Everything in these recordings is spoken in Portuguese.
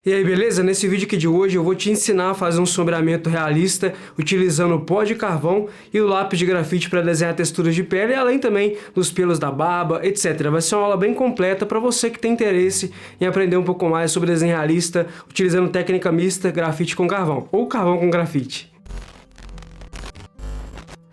E aí, beleza? Nesse vídeo aqui de hoje eu vou te ensinar a fazer um sombreamento realista utilizando o pó de carvão e o lápis de grafite para desenhar texturas de pele, além também dos pelos da barba, etc. Vai ser uma aula bem completa para você que tem interesse em aprender um pouco mais sobre desenho realista utilizando técnica mista grafite com carvão, ou carvão com grafite.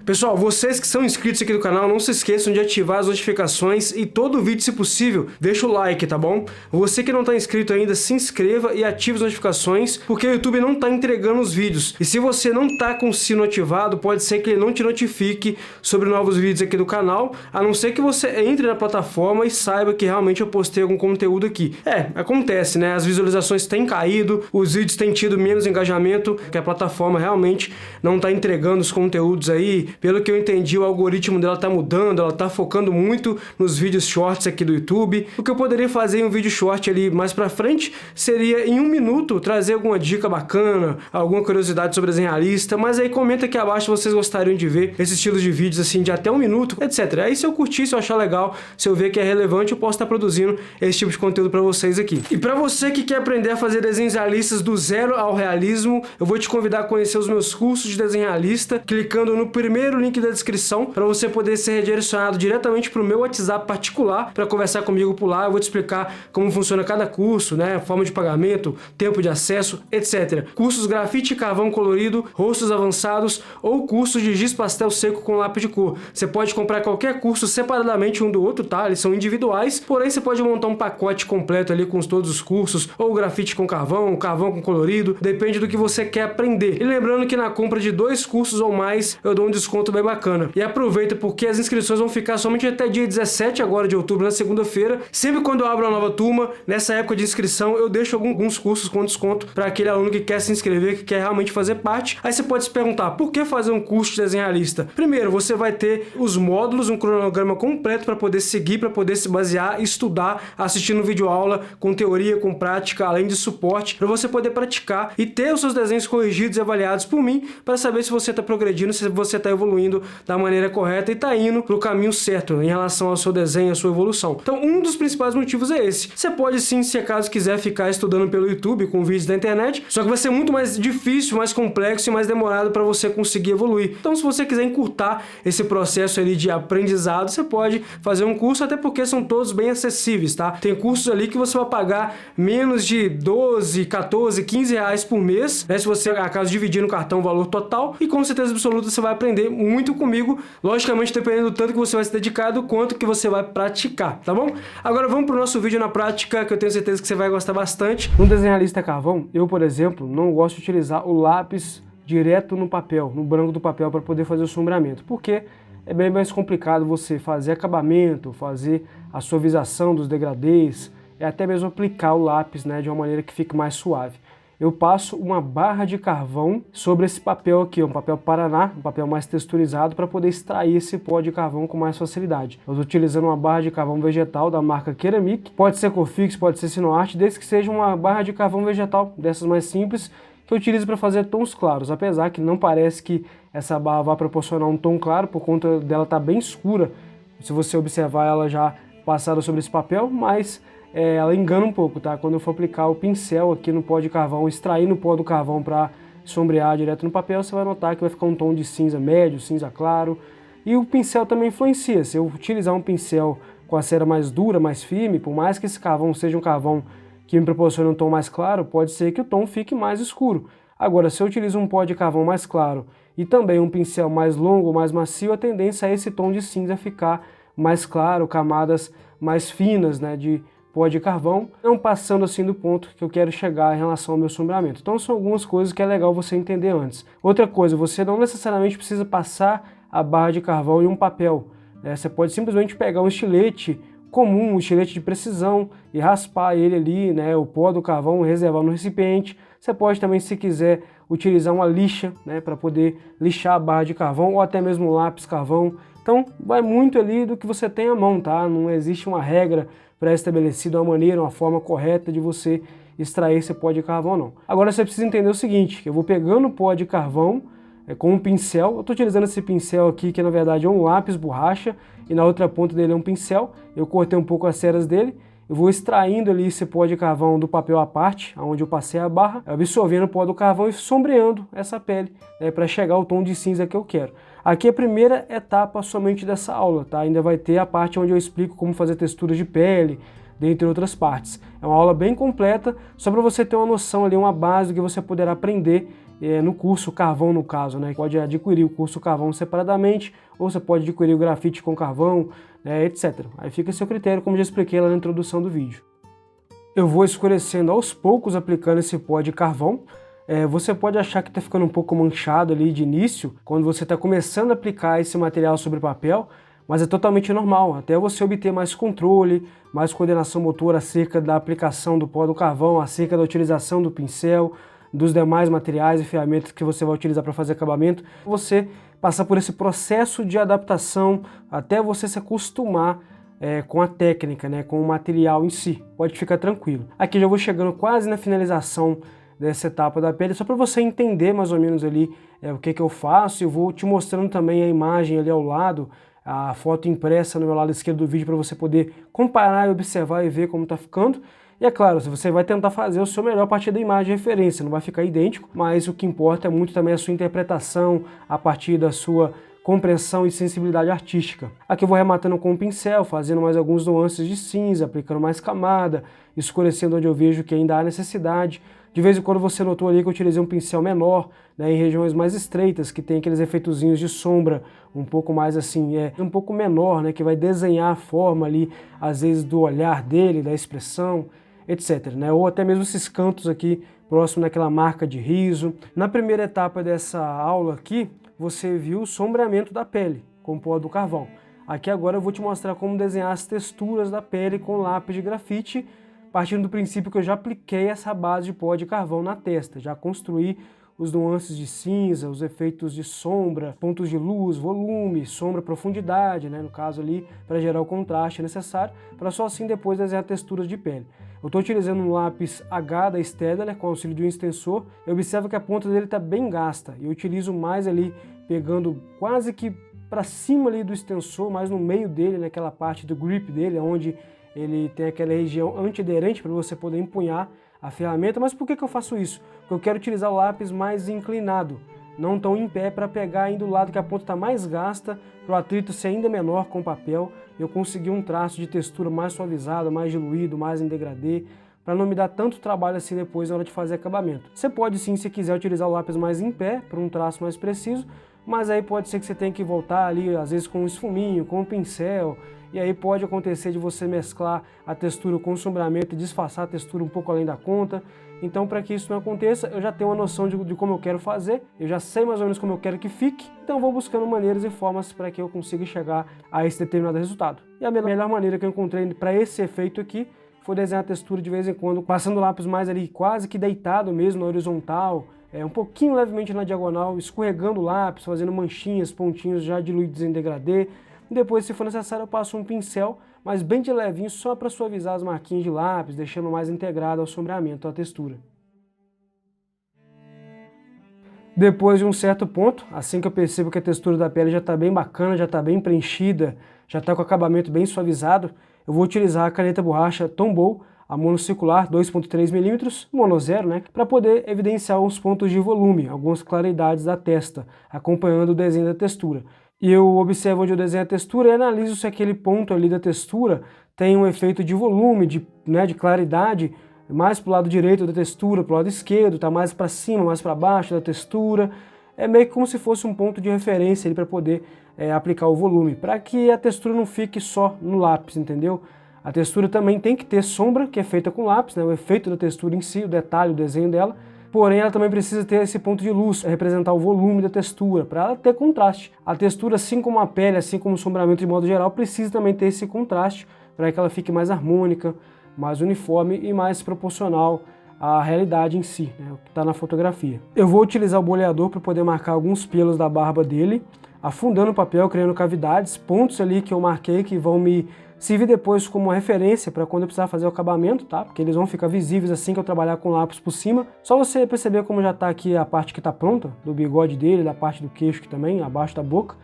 Pessoal, vocês que são inscritos aqui do canal, não se esqueçam de ativar as notificações e todo vídeo, se possível, deixa o like, tá bom? Você que não está inscrito ainda, se inscreva e ative as notificações, porque o YouTube não está entregando os vídeos. E se você não está com o sino ativado, pode ser que ele não te notifique sobre novos vídeos aqui do canal, a não ser que você entre na plataforma e saiba que realmente eu postei algum conteúdo aqui. Acontece, né? As visualizações têm caído, os vídeos têm tido menos engajamento, que a plataforma realmente não está entregando os conteúdos aí. Pelo que eu entendi, o algoritmo dela tá mudando, ela tá focando muito nos vídeos shorts aqui do YouTube. O que eu poderia fazer em um vídeo short ali mais pra frente seria, em 1 minuto, trazer alguma dica bacana, alguma curiosidade sobre desenho realista, mas aí comenta aqui abaixo se vocês gostariam de ver esse estilo de vídeos assim de até 1 minuto, etc. Aí se eu curtir, se eu achar legal, se eu ver que é relevante, eu posso estar produzindo esse tipo de conteúdo pra vocês aqui. E pra você que quer aprender a fazer desenhos realistas do zero ao realismo, eu vou te convidar a conhecer os meus cursos de desenho realista, clicando no primeiro link da descrição para você poder ser redirecionado diretamente para o meu WhatsApp particular para conversar comigo por lá. Eu vou te explicar como funciona cada curso, né? Forma de pagamento, tempo de acesso, etc. Cursos grafite, carvão colorido, rostos avançados ou cursos de giz pastel seco com lápis de cor. Você pode comprar qualquer curso separadamente um do outro, tá? Eles são individuais, porém você pode montar um pacote completo ali com todos os cursos, ou grafite com carvão, carvão com colorido, depende do que você quer aprender. E lembrando que na compra de 2 cursos ou mais, eu dou um desconto bem bacana. E aproveita porque as inscrições vão ficar somente até dia 17 agora de outubro, na segunda-feira. Sempre quando eu abro uma nova turma, nessa época de inscrição, eu deixo alguns cursos com desconto para aquele aluno que quer se inscrever, que quer realmente fazer parte. Aí você pode se perguntar, por que fazer um curso de desenho realista? Primeiro, você vai ter os módulos, um cronograma completo para poder seguir, para poder se basear, estudar, assistindo vídeo aula, com teoria, com prática, além de suporte, para você poder praticar e ter os seus desenhos corrigidos e avaliados por mim, para saber se você está progredindo, se você está evoluindo da maneira correta e está indo para o caminho certo em relação ao seu desenho, à sua evolução. Então, um dos principais motivos é esse. Você pode sim, se acaso quiser, ficar estudando pelo YouTube com vídeos da internet, só que vai ser muito mais difícil, mais complexo e mais demorado para você conseguir evoluir. Então, se você quiser encurtar esse processo ali de aprendizado, você pode fazer um curso, até porque são todos bem acessíveis, tá? Tem cursos ali que você vai pagar menos de 12, 14, 15 reais por mês, né? Se você acaso dividir no cartão o valor total, e com certeza absoluta você vai aprender muito comigo, logicamente dependendo do tanto que você vai se dedicar, do quanto que você vai praticar, tá bom? Agora vamos pro nosso vídeo na prática, que eu tenho certeza que você vai gostar bastante. No desenho realista carvão, eu, por exemplo, não gosto de utilizar o lápis direto no papel, no branco do papel, para poder fazer o sombreamento, porque é bem mais complicado você fazer acabamento, fazer a suavização dos degradês, e até mesmo aplicar o lápis, né, de uma maneira que fique mais suave. Eu passo uma barra de carvão sobre esse papel aqui, um papel Paraná, um papel mais texturizado, para poder extrair esse pó de carvão com mais facilidade. Eu estou utilizando uma barra de carvão vegetal da marca Ceramic, pode ser Cofix, pode ser Sinoart, desde que seja uma barra de carvão vegetal, dessas mais simples, que eu utilizo para fazer tons claros, apesar que não parece que essa barra vai proporcionar um tom claro, por conta dela estar bem escura, se você observar ela já passada sobre esse papel, mas ela engana um pouco, tá? Quando eu for aplicar o pincel aqui no pó de carvão, extrair no pó do carvão para sombrear direto no papel, você vai notar que vai ficar um tom de cinza médio, cinza claro. E o pincel também influencia. Se eu utilizar um pincel com a cera mais dura, mais firme, por mais que esse carvão seja um carvão que me proporcione um tom mais claro, pode ser que o tom fique mais escuro. Agora, se eu utilizo um pó de carvão mais claro e também um pincel mais longo, mais macio, a tendência é esse tom de cinza ficar mais claro, camadas mais finas, né, de pó de carvão, não passando assim do ponto que eu quero chegar em relação ao meu sombreamento. Então são algumas coisas que é legal você entender antes. Outra coisa, você não necessariamente precisa passar a barra de carvão em um papel, né? Você pode simplesmente pegar um estilete comum, um estilete de precisão, e raspar ele ali, né, o pó do carvão, reservar no recipiente. Você pode também, se quiser, utilizar uma lixa, né, para poder lixar a barra de carvão, ou até mesmo um lápis carvão. Então vai muito ali do que você tem à mão, tá? Não existe uma regra pré-estabelecida, uma maneira, uma forma correta de você extrair esse pó de carvão, não. Agora você precisa entender o seguinte, que eu vou pegando o pó de carvão com um pincel, eu estou utilizando esse pincel aqui, que na verdade é um lápis borracha, e na outra ponta dele é um pincel, eu cortei um pouco as ceras dele, eu vou extraindo ali esse pó de carvão do papel à parte, onde eu passei a barra, absorvendo o pó do carvão e sombreando essa pele, né, para chegar ao tom de cinza que eu quero. Aqui é a primeira etapa somente dessa aula, tá? Ainda vai ter a parte onde eu explico como fazer texturas de pele, dentre outras partes. É uma aula bem completa, só para você ter uma noção ali, uma base do que você poderá aprender no curso Carvão, no caso, né? Pode adquirir o curso Carvão separadamente, ou você pode adquirir o grafite com carvão, né, etc. Aí fica a seu critério, como já expliquei lá na introdução do vídeo. Eu vou escurecendo aos poucos, aplicando esse pó de carvão. Você pode achar que está ficando um pouco manchado ali de início, quando você está começando a aplicar esse material sobre papel, mas é totalmente normal, até você obter mais controle, mais coordenação motora acerca da aplicação do pó do carvão, acerca da utilização do pincel, dos demais materiais e ferramentas que você vai utilizar para fazer acabamento, você passar por esse processo de adaptação até você se acostumar com a técnica, né, com o material em si. Pode ficar tranquilo. Aqui já vou chegando quase na finalização dessa etapa da pele, só para você entender mais ou menos ali o que eu faço. Eu vou te mostrando também a imagem ali ao lado, a foto impressa no meu lado esquerdo do vídeo, para você poder comparar e observar e ver como está ficando. E é claro, você vai tentar fazer o seu melhor a partir da imagem de referência, não vai ficar idêntico, mas o que importa é muito também a sua interpretação a partir da sua compreensão e sensibilidade artística. Aqui eu vou rematando com o pincel, fazendo mais alguns nuances de cinza, aplicando mais camada, escurecendo onde eu vejo que ainda há necessidade. De vez em quando você notou ali que eu utilizei um pincel menor, né, em regiões mais estreitas, que tem aqueles efeitozinhos de sombra, um pouco mais assim, um pouco menor, né, que vai desenhar a forma ali, às vezes do olhar dele, da expressão, etc, né? Ou até mesmo esses cantos aqui, próximo daquela marca de riso. Na primeira etapa dessa aula aqui, você viu o sombreamento da pele com o pó do carvão. Aqui agora eu vou te mostrar como desenhar as texturas da pele com lápis de grafite, partindo do princípio que eu já apliquei essa base de pó de carvão na testa, já construí os nuances de cinza, os efeitos de sombra, pontos de luz, volume, sombra, profundidade, né, no caso ali, para gerar o contraste necessário, para só assim depois desenhar texturas de pele. Eu estou utilizando um lápis H da Staedtler com auxílio de um extensor. Eu observo que a ponta dele está bem gasta, e eu utilizo mais ali, pegando quase que para cima ali do extensor, mais no meio dele, naquela parte do grip dele, onde ele tem aquela região antiaderente para você poder empunhar a ferramenta. Mas por que eu faço isso? Porque eu quero utilizar o lápis mais inclinado, não tão em pé, para pegar ainda o lado que a ponta está mais gasta, para o atrito ser ainda menor com o papel, e eu conseguir um traço de textura mais suavizado, mais diluído, mais em degradê, para não me dar tanto trabalho assim depois na hora de fazer acabamento. Você pode sim, se quiser, utilizar o lápis mais em pé, para um traço mais preciso, mas aí pode ser que você tenha que voltar ali, às vezes com um esfuminho, com um pincel, e aí pode acontecer de você mesclar a textura com o sombreamento e disfarçar a textura um pouco além da conta. Então, para que isso não aconteça, eu já tenho uma noção de como eu quero fazer, eu já sei mais ou menos como eu quero que fique, então eu vou buscando maneiras e formas para que eu consiga chegar a esse determinado resultado. E a melhor maneira que eu encontrei para esse efeito aqui foi desenhar a textura de vez em quando, passando o lápis mais ali quase que deitado mesmo, na horizontal, um pouquinho levemente na diagonal, escorregando o lápis, fazendo manchinhas, pontinhos já diluídos em degradê. Depois, se for necessário, eu passo um pincel, mas bem de levinho, só para suavizar as marquinhas de lápis, deixando mais integrado ao sombreamento, à textura. Depois de um certo ponto, assim que eu percebo que a textura da pele já está bem bacana, já está bem preenchida, já está com o acabamento bem suavizado, eu vou utilizar a caneta borracha Tombow, a monocircular 2.3 mm, mono zero, né, para poder evidenciar os pontos de volume, algumas claridades da testa, acompanhando o desenho da textura. E eu observo onde eu desenho a textura e analiso se aquele ponto ali da textura tem um efeito de volume, de claridade, mais para o lado direito da textura, para o lado esquerdo, está mais para cima, mais para baixo da textura. É meio que como se fosse um ponto de referência para poder aplicar o volume, para que a textura não fique só no lápis, entendeu? A textura também tem que ter sombra, que é feita com lápis, né? O efeito da textura em si, o detalhe, o desenho dela. Porém, ela também precisa ter esse ponto de luz, representar o volume da textura, para ela ter contraste. A textura, assim como a pele, assim como o sombreamento de modo geral, precisa também ter esse contraste, para que ela fique mais harmônica, mais uniforme e mais proporcional à realidade em si, né, o que está na fotografia. Eu vou utilizar o boleador para poder marcar alguns pelos da barba dele, afundando o papel, criando cavidades, pontos ali que eu marquei que vão me servir depois como referência para quando eu precisar fazer o acabamento, tá? Porque eles vão ficar visíveis assim que eu trabalhar com lápis por cima. Só você perceber como já está aqui a parte que está pronta, do bigode dele, da parte do queixo que também, abaixo da boca,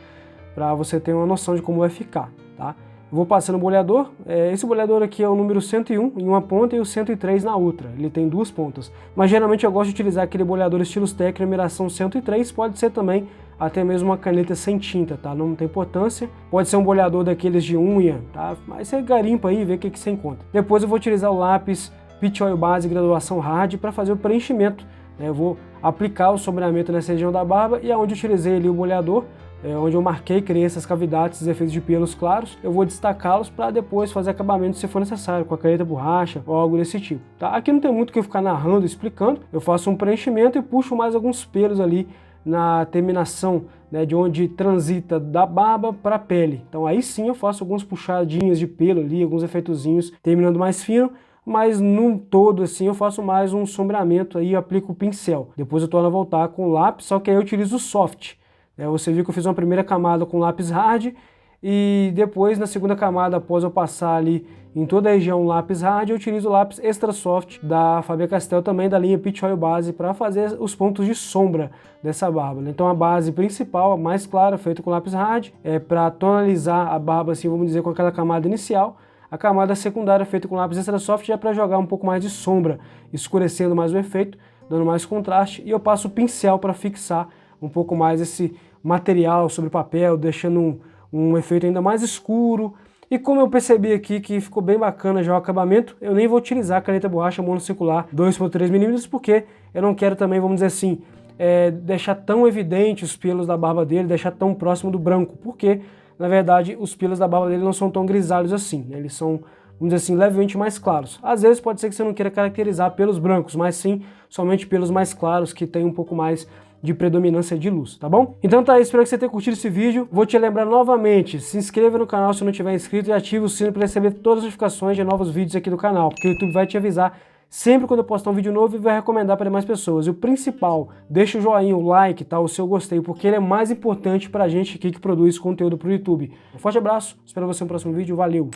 para você ter uma noção de como vai ficar, tá? vou passando o boleador. Esse boleador aqui é o número 101 em uma ponta e o 103 na outra. Ele tem 2 pontas. Mas geralmente eu gosto de utilizar aquele boleador estilo Tech numeração 103. Pode ser também até mesmo uma caneta sem tinta, tá? Não tem importância. Pode ser um boleador daqueles de unha, tá? Mas você garimpa aí e vê o que você encontra. Depois eu vou utilizar o lápis Pitch Oil Base graduação Hard para fazer o preenchimento. Eu vou aplicar o sombreamento nessa região da barba e aonde eu utilizei ali o boleador, onde eu marquei, criei essas cavidades, esses efeitos de pelos claros, eu vou destacá-los para depois fazer acabamento se for necessário, com a caneta borracha ou algo desse tipo. Tá? Aqui não tem muito o que eu ficar narrando, explicando, eu faço um preenchimento e puxo mais alguns pelos ali na terminação, né, de onde transita da barba para a pele. Então aí sim eu faço algumas puxadinhas de pelo ali, alguns efeitozinhos terminando mais fino, mas num todo assim eu faço mais um sombreamento aí, aplico o pincel. Depois eu torno a voltar com o lápis, só que aí eu utilizo o soft. Você viu que eu fiz uma primeira camada com lápis hard e depois na segunda camada, após eu passar ali em toda a região lápis hard, eu utilizo o lápis extra soft da Faber-Castell, também da linha Pitch Oil Base, para fazer os pontos de sombra dessa barba. Então a base principal, a mais clara, feita com lápis hard, é para tonalizar a barba, assim, vamos dizer, com aquela camada inicial. A camada secundária feita com lápis extra soft é para jogar um pouco mais de sombra, escurecendo mais o efeito, dando mais contraste, e eu passo o pincel para fixar um pouco mais esse material sobre o papel, deixando um efeito ainda mais escuro. E como eu percebi aqui que ficou bem bacana já o acabamento, eu nem vou utilizar a caneta borracha monocircular 2.3 mm, porque eu não quero também, vamos dizer assim, deixar tão evidente os pelos da barba dele, deixar tão próximo do branco, porque na verdade os pelos da barba dele não são tão grisalhos assim, né? Eles são, vamos dizer assim, levemente mais claros. Às vezes pode ser que você não queira caracterizar pelos brancos, mas sim somente pelos mais claros, que tem um pouco mais de predominância de luz, tá bom? Então tá aí, espero que você tenha curtido esse vídeo. Vou te lembrar novamente, se inscreva no canal se não tiver inscrito e ative o sino para receber todas as notificações de novos vídeos aqui do canal, porque o YouTube vai te avisar sempre quando eu postar um vídeo novo e vai recomendar para demais pessoas. E o principal, deixa o joinha, o like, tá? O seu gostei, porque ele é mais importante pra gente aqui que produz conteúdo pro YouTube. Um forte abraço, espero você no próximo vídeo, valeu!